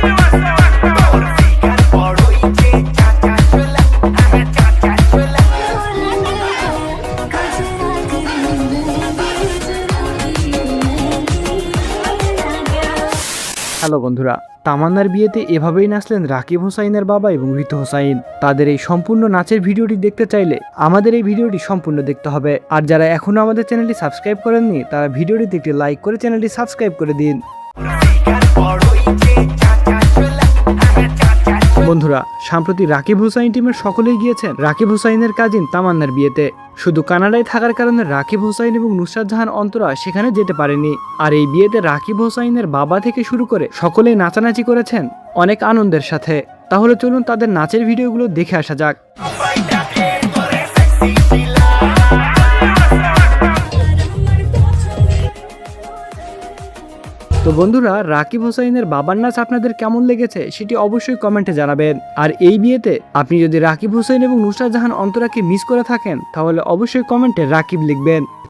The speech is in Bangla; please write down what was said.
হ্যালো বন্ধুরা, তামান্নার বিয়েতে এভাবেই নাচলেন রাকিব হোসাইনের বাবা এবং ঋতু হোসাইন। তাদের এই সম্পূর্ণ নাচের ভিডিওটি দেখতে চাইলে আমাদের এই ভিডিওটি সম্পূর্ণ দেখতে হবে। আর যারা এখনো আমাদের চ্যানেলটি সাবস্ক্রাইব করেননি তারা ভিডিওটিতে একটি লাইক করে চ্যানেলটি সাবস্ক্রাইব করে দিন। বন্ধুরা, সম্প্রতি রাকিব হোসাইন টিমের সকলেই গিয়েছেন রাকিব হোসাইনের কাজিন তামান্নার বিয়েতে। শুধু কানাডায় থাকার কারণে রাকিব হোসাইন এবং নুসরাত জাহান অন্তরা সেখানে যেতে পারেনি। আর এই বিয়েতে রাকিব হোসাইনের বাবা থেকে শুরু করে সকলেই নাচানাচি করেছেন অনেক আনন্দের সাথে। তাহলে চলুন তাদের নাচের ভিডিওগুলো দেখে আসা যাক। তো বন্ধুরা, রাকিব হোসাইনের বাবার নাচ আপনাদের কেমন লেগেছে সেটি অবশ্যই কমেন্টে জানাবেন। আর এই বিয়েতে আপনি যদি রাকিব হোসাইন এবং নুসরাত জাহান অন্তরাকে মিস করে থাকেন তাহলে অবশ্যই কমেন্টে রাকিব লিখবেন।